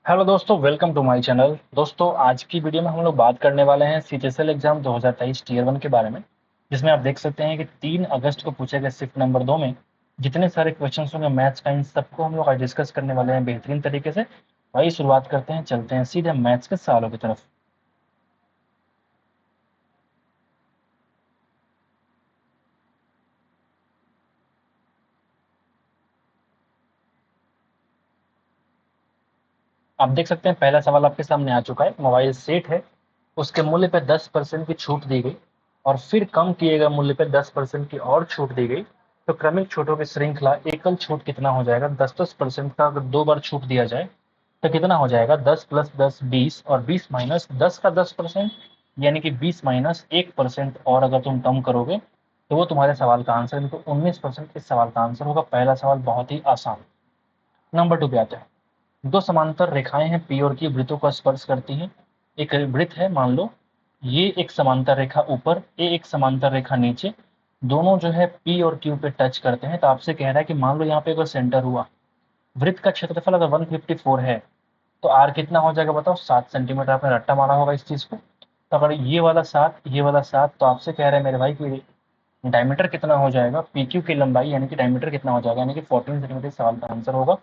Hello दोस्तों, welcome to my channel. दोस्तों, आज की वीडियो में हम लोग बात करने वाले हैं सीजीएल एग्जाम 2023 टीयर 1 के बारे में, जिसमें आप देख सकते हैं कि 3 अगस्त को पूछे गए शिफ्ट नंबर 2 में जितने सारे क्वेश्चन होंगे मैथ्स का, इन सबको हम लोग आज डिस्कस करने वाले हैं बेहतरीन तरीके से। वही शुरुआत करते हैं, चलते हैं सीधे मैथ्स के सवालों की तरफ। आप देख सकते हैं पहला सवाल आपके सामने आ चुका है। मोबाइल सेट है, उसके मूल्य पर 10% की छूट दी गई और फिर कम किए गए मूल्य पर 10% की और छूट दी गई, तो क्रमिक छूटों की श्रृंखला एकल छूट कितना हो जाएगा? 10-10% का अगर 2 बार छूट दिया जाए तो कितना हो जाएगा? 10 + 10 20 और 20 माइनस 10 का 10%, यानी कि 20 माइनस 1%, और अगर तुम कम करोगे तो वो तुम्हारे सवाल का आंसर, तो 19% इस सवाल का आंसर होगा। पहला सवाल बहुत ही आसान। नंबर 2 पे आते हैं। दो समांतर रेखाएं हैं पी और क्यू, वृत्तों को स्पर्श करती हैं। एक वृत्त है, मान लो ये एक समांतर रेखा ऊपर, ये एक समांतर रेखा नीचे, दोनों जो है पी और क्यू पे टच करते हैं। तो आपसे कह रहा है कि मान लो यहाँ पे अगर सेंटर हुआ, वृत्त का क्षेत्रफल अगर 154 है, तो आर कितना हो जाएगा बताओ? 7 सेंटीमीटर। आपने रट्टा मारा होगा इस चीज को। तो अगर ये वाला 7, ये वाला 7, तो आपसे कह रहे हैं मेरे भाई कि डायमीटर कितना हो जाएगा? पी क्यू की लंबाई यानी कि डायमीटर कितना हो जाएगा? यानी कि 14 सेंटीमीटर सवाल का आंसर होगा।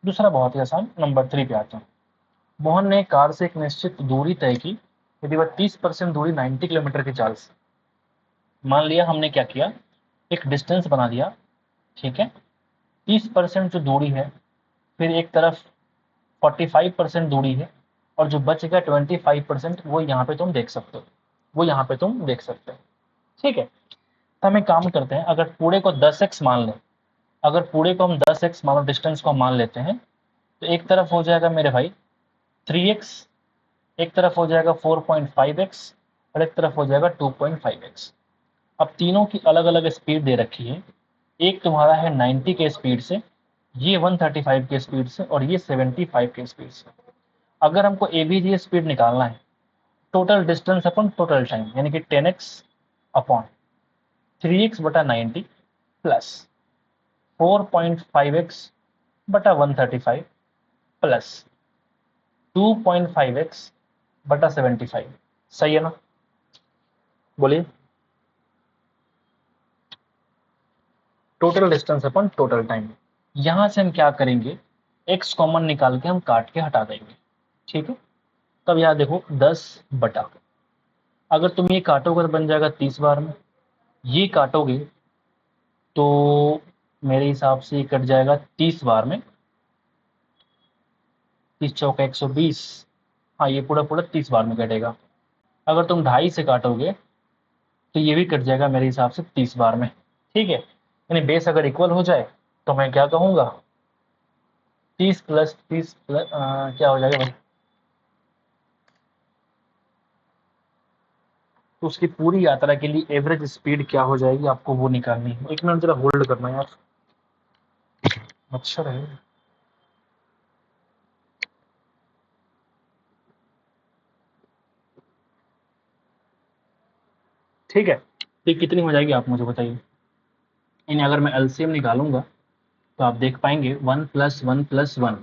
दूसरा बहुत ही आसान, नंबर 3 पे आते हैं। मोहन ने कार से एक निश्चित दूरी तय की। यदि वह 30% दूरी 90 किलोमीटर की चाल से, मान लिया हमने क्या किया, एक डिस्टेंस बना दिया, ठीक है। 30% जो दूरी है, फिर एक तरफ 45% दूरी है, और जो बच गया 25%, वो यहाँ पे तुम देख सकते हो, वो यहाँ पे तुम देख सकते हो, ठीक है। तो हम एक काम करते हैं, अगर पूरे को 10x मान लें, अगर पूरे को हम 10x मानो, डिस्टेंस को हम मान लेते हैं, तो एक तरफ हो जाएगा मेरे भाई 3x, एक तरफ हो जाएगा 4.5x, और एक तरफ हो जाएगा 2.5x। अब तीनों की अलग अलग स्पीड दे रखी है। एक तुम्हारा है 90 के स्पीड से, ये 135 के स्पीड से, और ये 75 के स्पीड से। अगर हमको एबीजी स्पीड निकालना है, टोटल डिस्टेंस अपन टोटल टाइम, यानी कि 10x अपॉन 3x बटा 90 प्लस 4.5x बटा 135 प्लस 2.5x बटा 75। सही है ना? बोलिए। टोटल डिस्टेंस अपन टोटल टाइम। यहां से हम क्या करेंगे, एक्स कॉमन निकाल के हम काट के हटा देंगे, ठीक है। तब यहाँ देखो 10 बटा, अगर तुम ये काटोगे तो बन जाएगा 30 बार में, ये काटोगे तो मेरे हिसाब से ये कट जाएगा 30 बार में। 30 चौका 120, हाँ ये पूरा पूरा 30 बार में कटेगा। अगर तुम 2.5 से काटोगे तो ये भी कट जाएगा मेरे हिसाब से 30 बार में, ठीक है। यानी बेस अगर इक्वल हो जाए तो मैं क्या कहूँगा, 30 प्लस 30 प्लस क्या हो जाएगा भाई, तो उसकी पूरी यात्रा के लिए एवरेज स्पीड क्या हो जाएगी, आपको वो निकालनी है। एक मिनट जरा होल्ड करना यार, मच्छर है। ठीक है, तो ये कितनी हो जाएगी आप मुझे बताइए। यानी अगर मैं एलसीएम निकालूंगा तो आप देख पाएंगे 1 + 1 + 1,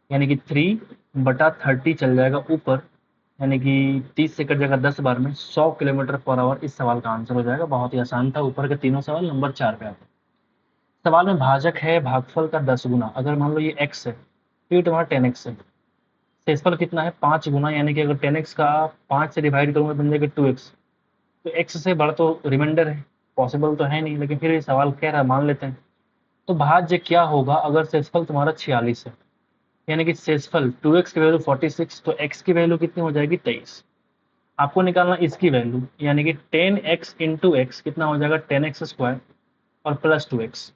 यानी कि 3/30 चल जाएगा ऊपर, यानी कि 30 से कट जाएगा 10 बार में, 100 किलोमीटर पर आवर इस सवाल का आंसर हो जाएगा। बहुत ही आसान था। ऊपर के तीनों सवाल। नंबर 4 पे आते हैं। सवाल में भाजक है भागफल का 10 गुना। अगर मान लो ये x है तो ये तुम्हारा 10x है। शेषफल कितना है? 5 गुना, यानी कि अगर 10x का 5 से डिवाइड करूंगा बन जाएगा 2x। तो x से बड़ा तो रिमाइंडर है, पॉसिबल तो है नहीं, लेकिन फिर ये सवाल कह रहा है, मान लेते हैं। तो भाज्य क्या होगा अगर शेषफल तुम्हारा 46 है, यानी कि शेषफल 2x की वैल्यू 46, तो x की वैल्यू कितनी हो जाएगी? 23। आपको निकालना इसकी वैल्यू, यानी कि 10x इंटू एक्स कितना हो जाएगा? 10x² और प्लस 2x।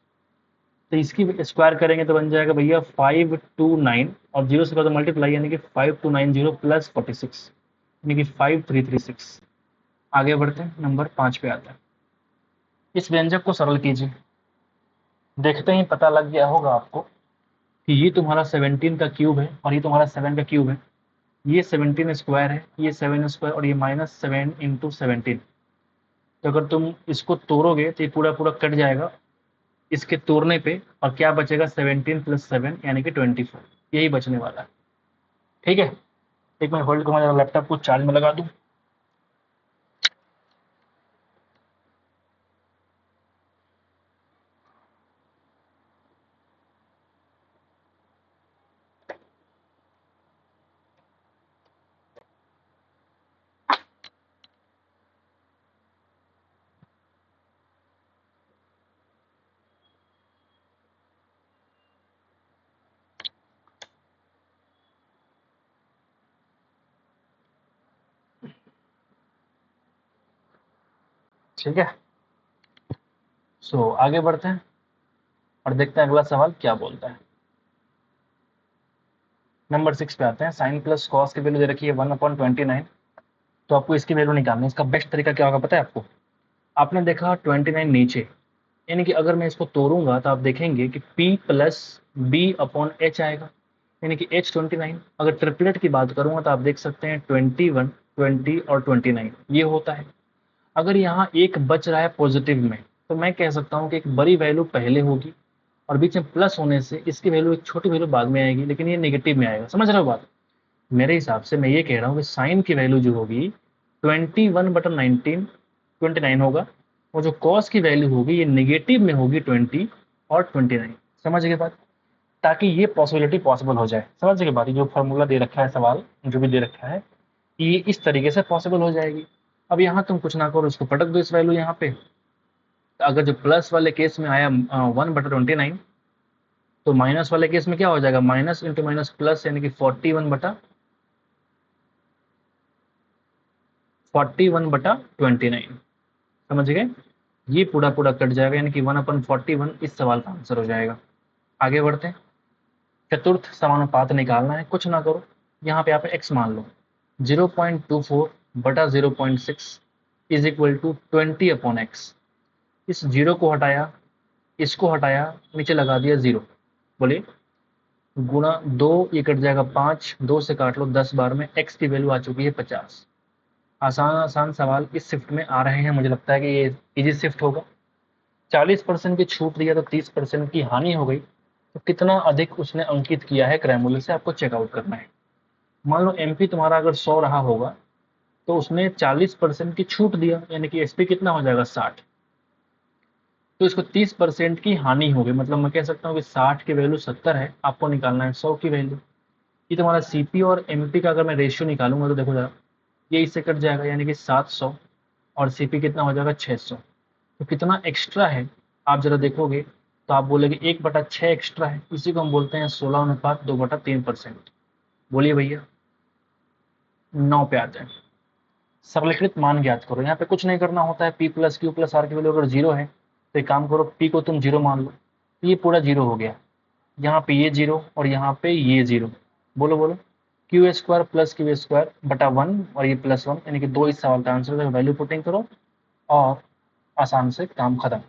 तो इसकी स्क्वायर करेंगे तो बन जाएगा भैया 529, और जीरो से कर दो मल्टीप्लाई, यानी कि 5290 प्लस 46, यानी कि 5336। आगे बढ़ते हैं, नंबर 5 पे आता है। इस व्यंजक को सरल कीजिए। देखते ही पता लग गया होगा आपको कि ये तुम्हारा 17 का क्यूब है और ये तुम्हारा 7 का क्यूब है। ये 17 स्क्वायर है, ये 7 स्क्वायर, और ये -7 इंटू 17। तो अगर तुम इसको तोड़ोगे तो ये पूरा पूरा कट जाएगा इसके तोड़ने पे, और क्या बचेगा? 17 + 7 यानी कि 24, यही बचने वाला है। ठीक है, एक मिनट होल्ड करो, मैं लैपटॉप को चार्ज में लगा दूं। ठीक है, सो आगे बढ़ते हैं और देखते हैं अगला सवाल क्या बोलता है। नंबर 6 पे आते हैं। साइन प्लस कॉस की वैल्यू दे रखी है 1/29। तो आपको इसकी वैल्यू निकालनी है। इसका बेस्ट तरीका क्या होगा पता है आपको? आपने देखा 29 नीचे, यानी कि अगर मैं इसको तोड़ूंगा तो आप देखेंगे कि P plus B upon H आएगा, यानी कि H29। अगर ट्रिपलेट की बात करूंगा तो आप देख सकते हैं 21, 20 और 29 ये होता है। अगर यहाँ एक बच रहा है पॉजिटिव में, तो मैं कह सकता हूँ कि एक बड़ी वैल्यू पहले होगी और बीच में प्लस होने से इसकी वैल्यू एक छोटी वैल्यू बाद में आएगी, लेकिन ये नेगेटिव में आएगा। समझ रहे हो बात? मेरे हिसाब से मैं ये कह रहा हूँ कि साइन की वैल्यू जो होगी 21/19 होगा, और जो कॉस की वैल्यू होगी ये नेगेटिव में होगी 20 और 29। समझ गए बात? ताकि ये पॉसिबिलिटी पॉसिबल हो जाए। समझ गए बात? ये जो फॉर्मूला दे रखा है, सवाल जो भी दे रखा है, ये इस तरीके से पॉसिबल हो जाएगी। अब यहाँ तुम कुछ ना करो, इसको पटक दो इस वैल्यू यहाँ पे। तो अगर जो प्लस वाले केस में आया 1/29, तो माइनस वाले केस में क्या हो जाएगा? माइनस इंटू माइनस प्लस, यानी कि 41/29। समझ गए? ये पूरा पूरा कट जाएगा, यानी कि 1/41 इस सवाल का आंसर हो जाएगा। आगे बढ़ते हैं। चतुर्थ समानुपात निकालना है, कुछ ना करो, यहाँ पे आप एक्स मान लो। 0.24/0.6 इज इक्वल टू 20/x। इस जीरो को हटाया, इसको हटाया, नीचे लगा दिया जीरो। बोलिए, गुणा दो, ये कट जाएगा 5, 2 से काट लो 10 बार में, एक्स की वैल्यू आ चुकी है 50। आसान आसान सवाल इस शिफ्ट में आ रहे हैं, मुझे लगता है कि ये इजी शिफ्ट होगा। 40% की छूट दिया तो 30% की हानि हो गई, तो कितना अधिक उसने अंकित किया है क्रैमुलर से, आपको चेकआउट करना है। मान लो एमपी तुम्हारा अगर 100 रहा होगा, तो उसने 40% की छूट दिया, यानी कि एसपी कितना हो जाएगा? 60। तो इसको 30% की हानि हो गई, मतलब मैं कह सकता हूँ कि 60 की वैल्यू 70 है, आपको निकालना है 100 की वैल्यू। ये तुम्हारा सीपी और एमपी का अगर मैं रेशियो निकालूंगा तो देखो जरा, ये इससे कट जाएगा, यानी कि 700, और सीपी कितना हो जाएगा? 600। तो कितना एक्स्ट्रा है आप जरा देखोगे तो आप बोलेगे 1/6 एक्स्ट्रा है। इसी को हम बोलते हैं 16:2/3%। बोलिए भैया। 9 पे आते हैं। सरलीकृत मान ज्ञात करो। यहाँ पे कुछ नहीं करना होता है, P plus Q plus R की वैल्यू अगर जीरो है तो एक काम करो, पी को तुम जीरो मान लो, तो ये पूरा जीरो हो गया। यहाँ पे ये जीरो और यहाँ पे ये जीरो। बोलो बोलो, Q square plus Q square बटा 1 और ये प्लस 1, यानी कि 2 इस सवाल का आंसर है। वैल्यू पुटिंग करो और आसान से काम खत्म।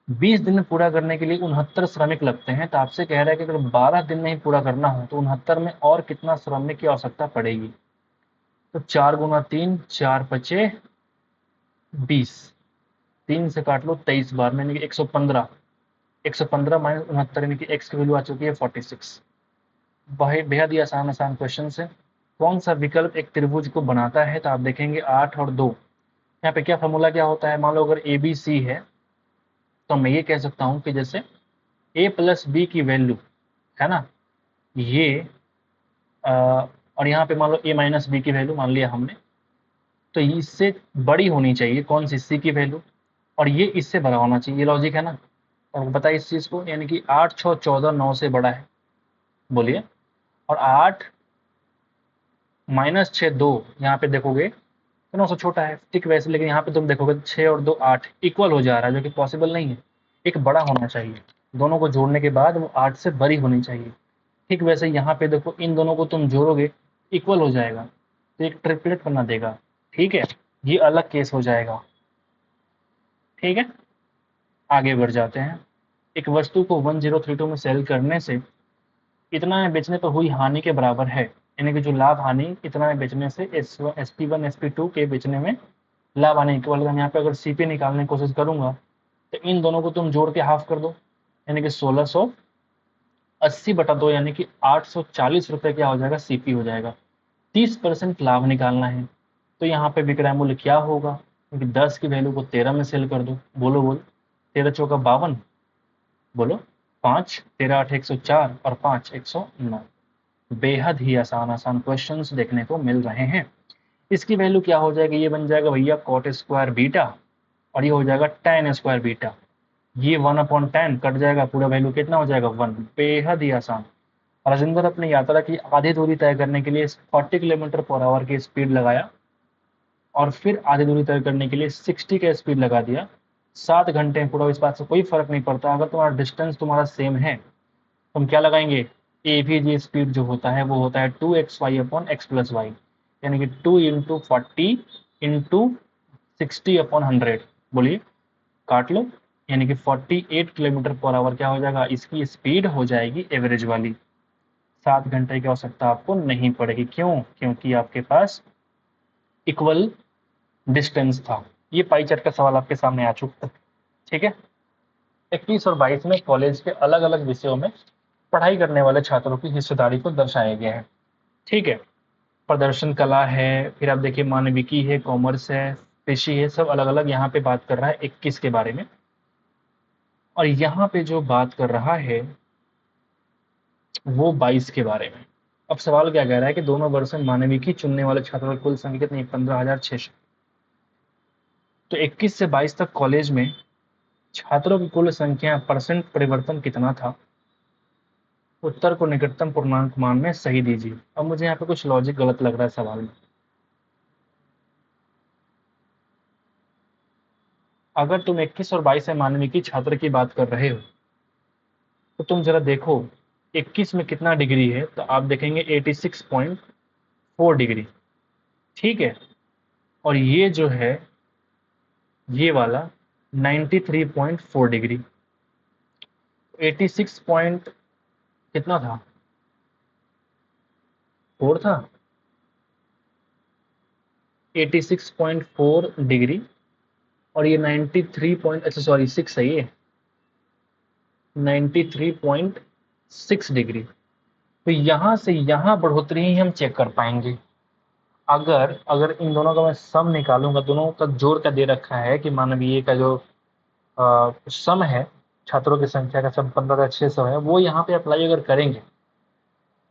20 दिन में पूरा करने के लिए 69 श्रमिक लगते हैं, तो आपसे कह रहा है कि अगर 12 दिन में ही पूरा करना हो तो 69 में और कितना श्रमिक की आवश्यकता पड़ेगी? तो 4 × 3, 4×5 = 20। 3 से काट लो 23 बार में, यानी कि 115। 115 माइनस 69, यानी कि एक्स की वैल्यू आ चुकी है 46। बेहद ही आसान आसान क्वेश्चन है। कौन सा विकल्प एक त्रिभुज को बनाता है? तो आप देखेंगे 8 और 2। यहाँ पे क्या फॉर्मूला क्या होता है? मान लो अगर ए बी सी है, तो मैं ये कह सकता हूँ कि जैसे a प्लस बी की वैल्यू है ना, ये और यहाँ पे मान लो a माइनस बी की वैल्यू मान लिया हमने, तो इससे बड़ी होनी चाहिए कौन सी? सी की वैल्यू, और ये इससे बड़ा होना चाहिए। ये लॉजिक है ना? और बताइए इस चीज को, यानी कि 8, 6, 14, 9 से बड़ा है। बोलिए। और 8 माइनस 6, 2, यहाँ पे देखोगे तो 9 से छोटा है, ठीक वैसे, लेकिन यहाँ पे तुम देखोगे 6 और 2 8 इक्वल हो जा रहा है, जो कि पॉसिबल नहीं है। एक बड़ा होना चाहिए, दोनों को जोड़ने के बाद वो 8 से बड़ी होनी चाहिए। ठीक वैसे यहाँ पे देखो, इन दोनों को तुम जोड़ोगे इक्वल हो जाएगा, तो एक ट्रिपलेट बना देगा। ठीक है, ये अलग केस हो जाएगा। ठीक है, आगे बढ़ जाते हैं। एक वस्तु को 1032 में सेल करने से इतना में बेचने पर हुई हानि के बराबर है, यानी कि जो लाभ हानि इतना में बेचने से SP1 SP2 के बेचने में लाभ हानि इक्वल। यहाँ पे अगर सीपी निकालने की कोशिश करूंगा, तो इन दोनों को तुम जोड़ के हाफ कर दो, यानी कि 1680 80/2 यानी कि 840 रुपये क्या हो जाएगा, सीपी हो जाएगा। 30% लाभ निकालना है, तो यहाँ पे विक्रय मूल्य क्या होगा, क्योंकि 10 की वैल्यू को 13 में सेल कर दो। बोलो बोलो, 13 चौका 52, बोलो 5, 13 8 104 और 5 109। बेहद ही आसान आसान क्वेश्चंस देखने को मिल रहे हैं। इसकी वैल्यू क्या हो जाएगी, ये बन जाएगा भैया कॉट स्क्वायर बीटा, और ये हो जाएगा tan स्क्वायर बीटा। ये 1/10 कट जाएगा, पूरा वैल्यू कितना हो जाएगा 1। बेहद ही आसान। राजेंद्र अपनी यात्रा की आधी दूरी तय करने के लिए 40 किलोमीटर पर आवर की स्पीड लगाया और फिर आधी दूरी तय करने के लिए 60 का स्पीड लगा दिया। 7 घंटे में पूरा। इस बात से कोई फर्क नहीं पड़ता, अगर तुम्हारा डिस्टेंस तुम्हारा सेम है तो हम क्या लगाएंगे, ए वी जी स्पीड जो होता है वो होता है 2xy/x+y, यानी कि 2 × 40 × 60/100। बोलिए, काट लो, यानी कि 48 किलोमीटर पर आवर क्या हो जाएगा, इसकी स्पीड हो जाएगी एवरेज वाली। 7 घंटे की आवश्यकता आपको नहीं पड़ेगी। क्यों? क्योंकि आपके पास इक्वल डिस्टेंस था। ये पाई चार्ट का सवाल आपके सामने आ चुका है। ठीक है, 21 और 22 में कॉलेज के अलग अलग विषयों में पढ़ाई करने वाले छात्रों की हिस्सेदारी को दर्शाया गया है। ठीक है, प्रदर्शन कला है, फिर आप देखिए मानविकी है, कॉमर्स है, कृषि है, सब अलग अलग यहाँ पे बात कर रहा है 21 के बारे में। और यहाँ पे जो बात कर रहा है वो 22 के बारे में। अब सवाल क्या कह रहा है कि दोनों वर्ष में मानविकी चुनने वाले छात्रों की कुल संख्या कितनी, 15,600। तो 21 से 22 तक कॉलेज में छात्रों की कुल संख्या परसेंट परिवर्तन कितना था। उत्तर को निकटतम पूर्णांक मान में सही दीजिए। अब मुझे यहाँ पे कुछ लॉजिक गलत लग रहा है सवाल में। अगर तुम 21 और 22 में मानविकी छात्र की बात कर रहे हो तो तुम जरा देखो 21 में कितना डिग्री है, तो आप देखेंगे 86.4 डिग्री। ठीक है, और ये जो है ये वाला 93.4 डिग्री। 86 पॉइंट कितना था, 4 था, 86.4 डिग्री, और ये 93 पॉइंट, अच्छा सॉरी 6 है, ये 93.6 डिग्री। तो यहाँ से यहाँ बढ़ोतरी ही हम चेक कर पाएंगे। अगर अगर इन दोनों का मैं सम निकालूंगा, दोनों का जोड़ का दे रखा है कि मानवीय का जो सम है, छात्रों की संख्या का सम 15,600 है, वो यहाँ पे अप्लाई अगर करेंगे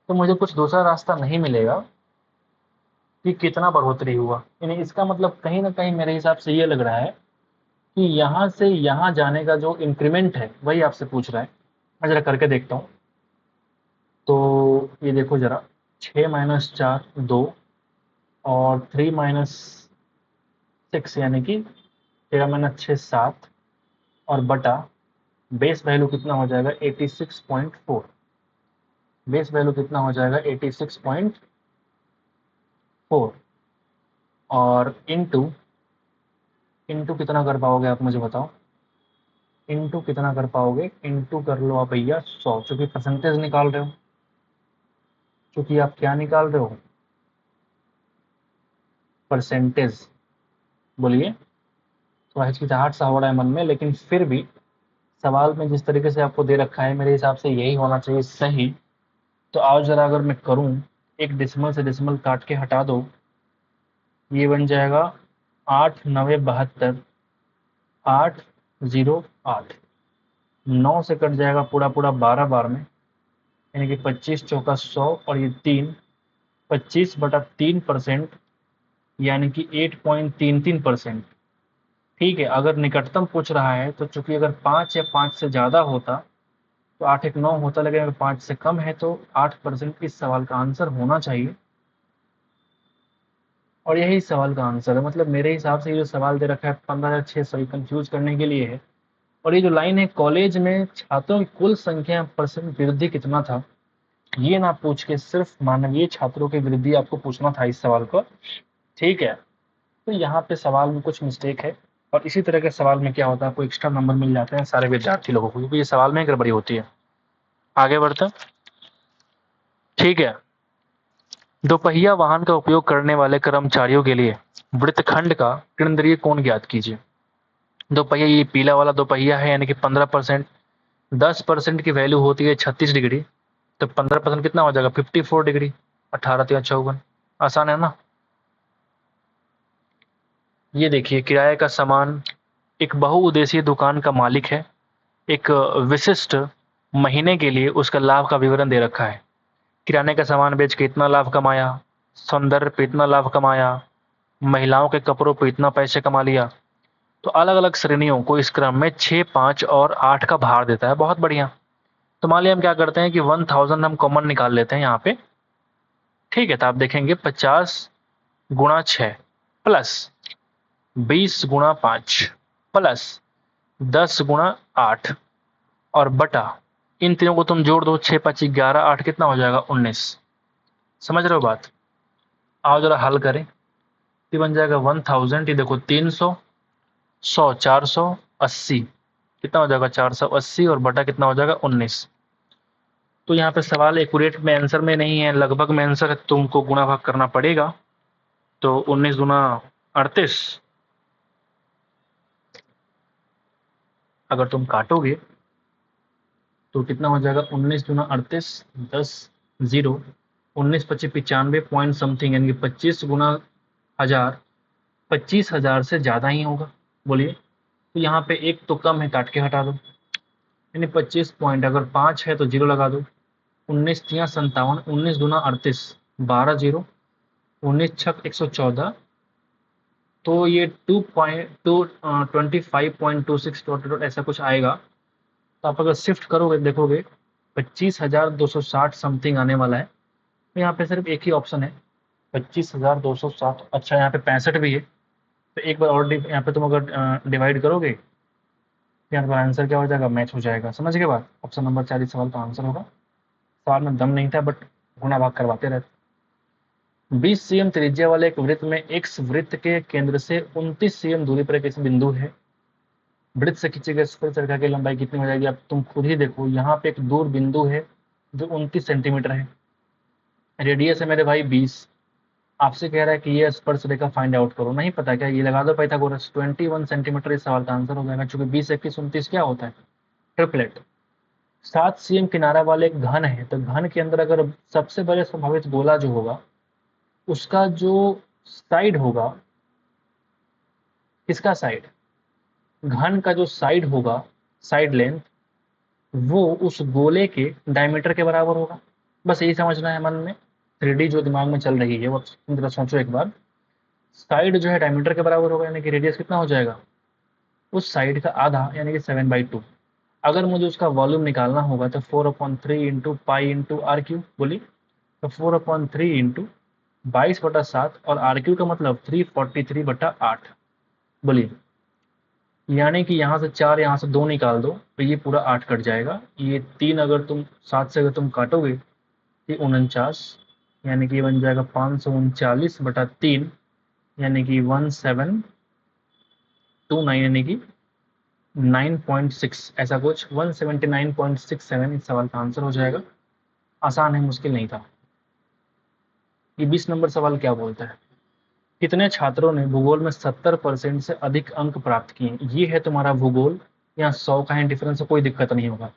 तो मुझे कुछ दूसरा रास्ता नहीं मिलेगा कि कितना बढ़ोतरी हुआ। यानी इसका मतलब कहीं ना कहीं मेरे हिसाब से ये लग रहा है कि यहाँ से यहाँ जाने का जो इंक्रीमेंट है वही आपसे पूछ रहा है। मैं जरा करके देखता हूँ। तो ये देखो जरा, 6 - 4 2 और 3 - 6 यानी कि 13 - 6 7 और बटा बेस वैल्यू कितना हो जाएगा 86.4। बेस वैल्यू कितना हो जाएगा 86.4 और इनटू इनटू कितना कर पाओगे आप मुझे बताओ, इनटू कितना कर पाओगे, इनटू कर लो आप भैया 100, चूंकि परसेंटेज निकाल रहे हो, चूंकि आप क्या निकाल रहे हो, परसेंटेज। बोलिए, थोड़ा हिचकिचाहट सा हो रहा है मन में, लेकिन फिर भी सवाल में जिस तरीके से आपको दे रखा है मेरे हिसाब से यही होना चाहिए सही। तो आओ जरा, अगर मैं करूं, एक डिसमल से डिसमल काट के हटा दो, ये बन जाएगा 8 9 72, 808। 9 से कट जाएगा पूरा पूरा 12 बार में, यानी कि 25 चौका 100 और ये 3, 25/3%, यानी कि 8.33%। ठीक है, अगर निकटतम पूछ रहा है तो चूंकि अगर 5 या 5 से ज़्यादा होता तो 8 1 9 होता, लेकिन अगर 5 से कम है तो 8% इस सवाल का आंसर होना चाहिए। और यही सवाल का आंसर है। मतलब मेरे हिसाब से ये जो सवाल दे रखा है 15,600 कंफ्यूज करने के लिए है। और ये जो लाइन है, कॉलेज में छात्रों की कुल संख्या परसेंट वृद्धि कितना था, ये ना पूछ के सिर्फ मानवीय छात्रों की वृद्धि आपको पूछना था इस सवाल को। ठीक है, तो यहाँ पे सवाल में कुछ मिस्टेक है, और इसी तरह के सवाल में क्या होता है, आपको एक्स्ट्रा नंबर मिल जाते हैं सारे विद्यार्थी लोगों को, क्योंकि ये सवाल में गड़बड़ी होती है। आगे बढ़ते हैं। ठीक है, दोपहिया वाहन का उपयोग करने वाले कर्मचारियों के लिए वृत्तखंड का केंद्रीय कोण ज्ञात कीजिए। दोपहिया, ये पीला वाला दोपहिया है, यानी कि 15%। 10% की वैल्यू होती है 36 डिग्री, तो 15% कितना हो जाएगा 54 डिग्री, 18 तिया 54। आसान है ना। ये देखिए किराए का सामान एक बहुउद्देशीय दुकान का मालिक है, एक विशिष्ट महीने के लिए उसका लाभ का विवरण दे रखा है। किराने का सामान बेच के इतना लाभ कमाया, सौंदर्य पे इतना लाभ कमाया, महिलाओं के कपड़ों पे इतना पैसे कमा लिया। तो अलग अलग श्रेणियों को इस क्रम में 6, 5 और 8 का भार देता है। बहुत बढ़िया। तो मान लिया हम क्या करते हैं कि 1000 हम कॉमन निकाल लेते हैं यहाँ पे। ठीक है, तो आप देखेंगे 50 गुणा 6 प्लस 20 गुणा 5 प्लस 10 गुणा 8 और बटा इन तीनों को तुम जोड़ दो, 6 5 11, 8 कितना हो जाएगा 19। समझ रहे हो बात। आओ जरा हल करें। ये बन जाएगा 1000, ये देखो 300, 100 480, कितना हो जाएगा 480 और बटा कितना हो जाएगा 19। तो यहाँ पे सवाल एक्यूरेट में आंसर में नहीं है, लगभग में आंसर है, तुमको गुणा भाग करना पड़ेगा। तो 19 गुना 38, अगर तुम काटोगे तो कितना हो जाएगा 19 गुना 38, 10 0, 19 25 95 पॉइंट समथिंग, यानी कि 25 गुना 1000, 25,000 से ज़्यादा ही होगा। बोलिए। तो यहाँ पे एक तो कम है, काट के हटा दो, यानी 25 पॉइंट, अगर 5 है तो 0 लगा दो। 19 तिया 57, 19 दूना 38, 12 0, 19 छक 114। तो ये 25.26 डॉट डॉट ऐसा कुछ आएगा। तो आप अगर शिफ्ट करोगे देखोगे 25,260 समथिंग आने वाला है। तो यहाँ पे सिर्फ एक ही ऑप्शन है 25,260। अच्छा, यहाँ पे 65 भी है। तो एक बार और यहाँ पे तुम अगर डिवाइड करोगे तो यहाँ पर आंसर क्या हो जाएगा, मैच हो जाएगा। समझ के बाद ऑप्शन नंबर 4 इस सवाल का आंसर होगा। सवाल में दम नहीं था, बट गुणा भाग करवाते रहते। 20 cm त्रिज्या वाले एक वृत्त में एक्स वृत्त के केंद्र से 29 cm दूरी पर एक बिंदु है। वृत्त से खींचे गए स्पर्शरेखा की लंबाई कितनी हो जाएगी। अब तुम खुद ही देखो, यहाँ पे एक दूर बिंदु है जो 29 सेंटीमीटर है, रेडियस है मेरे भाई 20। आपसे कह रहा है कि ये स्पर्शरेखा फाइंड आउट करो। नहीं पता क्या, ये लगा दो पाइथागोरस। 21 सेंटीमीटर इस सवाल का आंसर हो जाएगा, चूंकि 20 21 29 क्या होता है, ट्रिपलेट। 7 cm किनारा वाले एक घन है, तो घन के अंदर अगर सबसे बड़े संभावित गोला जो होगा उसका जो साइड होगा, किसका साइड, घन का जो साइड होगा, साइड लेंथ, वो उस गोले के डायमीटर के बराबर होगा। बस यही समझना है मन में। 3D जो दिमाग में चल रही है वो जरा सोचो एक बार। साइड जो है डायमीटर के बराबर होगा, यानी कि रेडियस कितना हो जाएगा, उस साइड का आधा, यानी कि 7/2। अगर मुझे उसका वॉल्यूम निकालना होगा तो 4/3 into pi into R cube. बोलिए। तो 4/3 इंटू 22/7 और आर क्यू का मतलब 343/8। बोलिए। यानी कि यहाँ से 4, यहाँ से 2 निकाल दो तो ये पूरा 8 कट जाएगा। ये 3 अगर तुम 7 से अगर तुम काटोगे ये 49, यानी कि ये बन जाएगा 539/3, यानी कि 1729, यानी कि 9.6 ऐसा कुछ, 179.67 इस सवाल का आंसर हो जाएगा। आसान है, मुश्किल नहीं था। ये 20 नंबर सवाल क्या बोलता है, कितने छात्रों ने भूगोल में 70% से अधिक अंक प्राप्त किए। ये है तुम्हारा भूगोल। यहाँ 100 का है डिफरेंस, कोई दिक्कत नहीं होगा।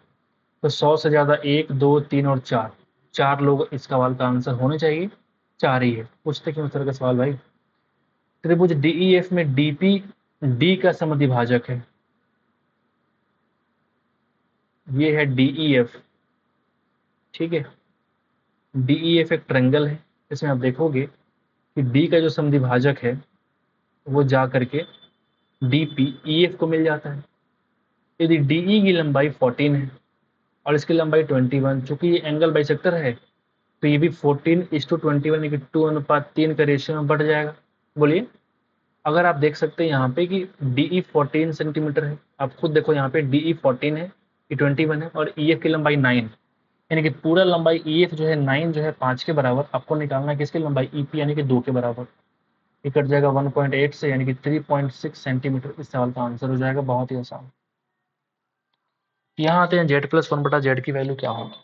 तो 100 से ज़्यादा 1 2 3 और 4, 4 लोग इस सवाल का आंसर होने चाहिए। 4 ही है। पूछते क्यों इस तरह का सवाल भाई। त्रिभुज DEF में DP D का समद्विभाजक है। ये है DEF। ठीक है, DEF एक ट्रेंगल है। इसमें आप देखोगे कि D का जो समद्विभाजक है वो जा करके DP EF को मिल जाता है। यदि DE की लंबाई 14 है और इसकी लंबाई 21, चूंकि ये एंगल बाइसेक्टर है तो ये भी 14:21 यानी कि 2:3 का रेशियो में बढ़ जाएगा। बोलिए। अगर आप देख सकते हैं यहाँ पे कि DE 14 सेंटीमीटर है, आप खुद देखो यहाँ पे DE 14 है, ये 21 है और EF की लंबाई 9, यानी कि पूरा लंबाई EF जो है 9 जो है 5 के बराबर। आपको निकालना है किसकी लंबाई, EP यानी कि 2 के बराबर। ये कट जाएगा 1.8 से, यानी कि 3.6 सेंटीमीटर इस सवाल का आंसर हो जाएगा। बहुत ही आसान। यहाँ आते हैं Z+1/Z की वैल्यू क्या होगी।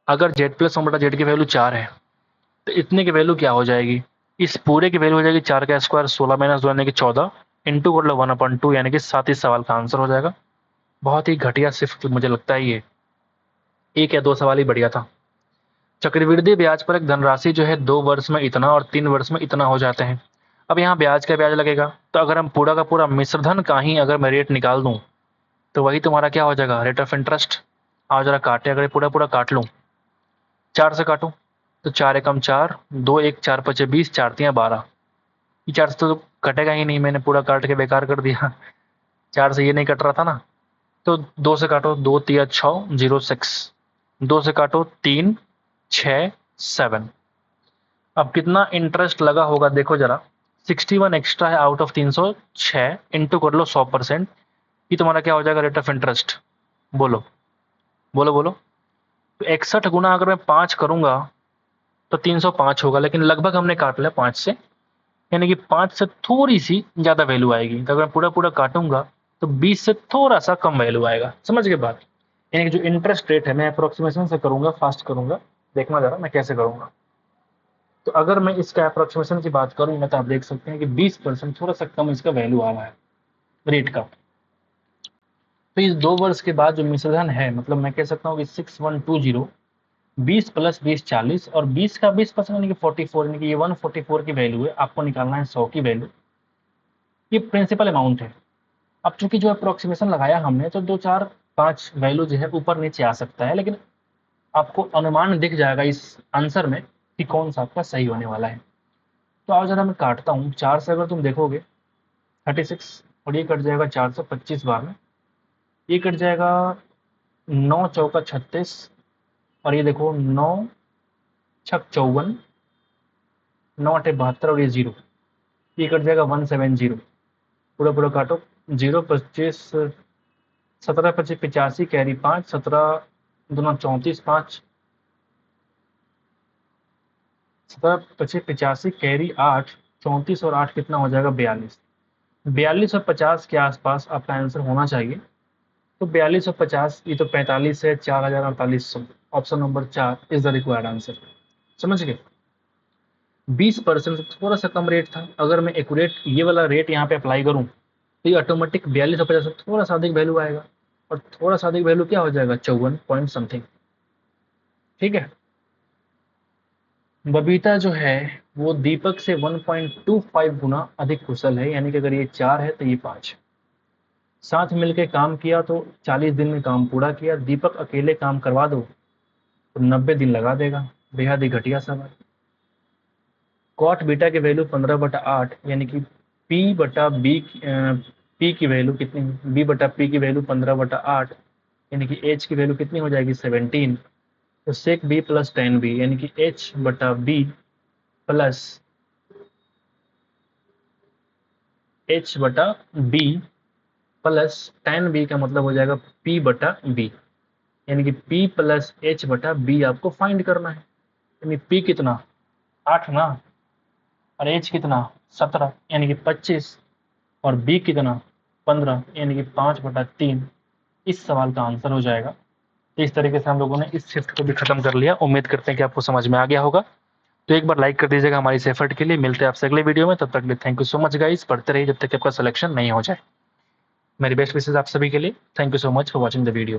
अगर Z+1/Z की वैल्यू 4 है तो इतने की वैल्यू क्या हो जाएगी, इस पूरे की वैल्यू हो जाएगी 4 का स्क्वायर 16 - 2 यानी कि 14 इंटू कर लो 1/2 यानी कि 7 इस सवाल का आंसर हो जाएगा। बहुत ही घटिया शिफ्ट मुझे लगता है ये। एक या दो सवाल ही बढ़िया था। चक्रवृद्धि ब्याज पर एक धनराशि जो है 2 वर्ष में इतना और 3 वर्ष में इतना हो जाते हैं। अब यहाँ ब्याज का ब्याज लगेगा, तो अगर हम पूरा का पूरा मिश्रधन का ही अगर मैं रेट निकाल दूँ, तो वही तुम्हारा क्या हो जाएगा, रेट ऑफ इंटरेस्ट। आओ जरा काटे, अगर पूरा पूरा काट लूँ, 4 से काटूँ तो 4 एकम 4, 2 1 4 5 20, 4 3 12। ये 4 से तो कटेगा ही नहीं, मैंने पूरा काट के बेकार कर दिया। 4 से ये नहीं कट रहा था ना, तो 2 से काटो, 2 3 6 0 6, 2 से काटो 3 6 7। अब कितना इंटरेस्ट लगा होगा देखो जरा, 61 एक्स्ट्रा है आउट ऑफ 306, इंटू कर लो 100%, ये तुम्हारा क्या हो जाएगा, रेट ऑफ इंटरेस्ट। बोलो बोलो बोलो। तो 61 गुना अगर मैं 5 करूंगा तो 305 होगा, लेकिन लगभग हमने काट लिया 5 से, यानी कि 5 से थोड़ी सी ज़्यादा वैल्यू आएगी। तो अगर मैं पूरा पूरा काटूंगा तो 20 से थोड़ा सा कम वैल्यू आएगा। समझ गए बात? यानी कि जो इंटरेस्ट रेट है, मैं अप्रोक्सीमेशन से करूंगा, फास्ट करूंगा, देखना जरा मैं कैसे करूंगा। तो अगर मैं इसका अप्रोक्सीमेशन की बात करूंगा तो आप देख सकते हैं कि 20% थोड़ा सा कम इसका वैल्यू आ रहा है रेट का। तो इस 2 वर्ष के बाद जो मिश्रधन है, मतलब मैं कह सकता हूँ कि 6120, 20 प्लस 20 40, और 20 का 20% यानी कि 44, यानी कि ये 144 की वैल्यू है, आपको निकालना है 100 की वैल्यू। ये प्रिंसिपल अमाउंट है। अब चूंकि जो अप्रोक्सीमेशन लगाया हमने, तो 2 4 5 वैल्यू जो है ऊपर नीचे आ सकता है, लेकिन आपको अनुमान दिख जाएगा इस आंसर में कि कौन सा आपका सही होने वाला है। तो आओ जरा मैं काटता हूँ। 4 से अगर तुम देखोगे 36, और ये कट जाएगा 4 से 25 बार में, ये कट जाएगा 9 चौका 36, और ये देखो 9 छक 54, 9 8 72, और ये 0, ये कट जाएगा 170। पूरा पूरा काटो, 0 25 17 25 85, कैरी 5, 17 दूना 34 5, 17 25 85, कैरी 8, 34 और 8 कितना हो जाएगा, 42। 42 और 50 के आसपास आपका आंसर होना चाहिए। तो 42 और 50, ये तो 45 है, 4800। Option number 4 is the required answer. समझ गए? 20% से थोड़ा सा कम रेट था। अगर मैं एक्यूरेट ये वाला रेट यहाँ पे अप्लाई करूँ तो ये ऑटोमेटिक 42 और 50 से थोड़ा सा अधिक वैल्यू आएगा, और थोड़ा सा अधिक वैल्यू क्या हो जाएगा, 54 पॉइंट समथिंग। ठीक है। बबीता जो है वो दीपक से 1.25 गुना अधिक कुशल है, यानी कि अगर ये 4 है तो ये 5। साथ मिलकर काम किया तो 40 दिन में काम पूरा किया। दीपक अकेले काम करवा दो तो 90 दिन लगा देगा। बेहद ही घटिया सवाल। कॉट बीटा की वैल्यू 15/8, यानी कि पी बटा बी, पी की वैल्यू कितनी, बी बटा पी की वैल्यू 15/8, यानी कि एच की वैल्यू कितनी हो जाएगी, 17। तो सेक बी प्लस टेन बी, यानी कि एच बटा बी प्लस एच बटा बी प्लस टेन बी का मतलब हो जाएगा पी बटा बी, यानी कि पी प्लस एच बटा बी आपको फाइंड करना है। यानी पी कितना, 8 ना, और एच कितना, 17 यानी कि 25, और बी कितना, 15 यानी कि 5/3। इस सवाल का आंसर हो जाएगा। इस तरीके से हम लोगों ने इस शिफ्ट को भी खत्म कर लिया। उम्मीद करते हैं कि आपको समझ में आ गया होगा। तो एक बार लाइक कर दीजिएगा हमारी इस एफर्ट के लिए। मिलते हैं आपसे अगले वीडियो में, तब तक के लिए thank you so much guys. पढ़ते रहिए जब तक कि आपका सिलेक्शन नहीं हो जाए। मेरी बेस्ट विशेष आप सभी के लिए। Thank you so much for watching the video.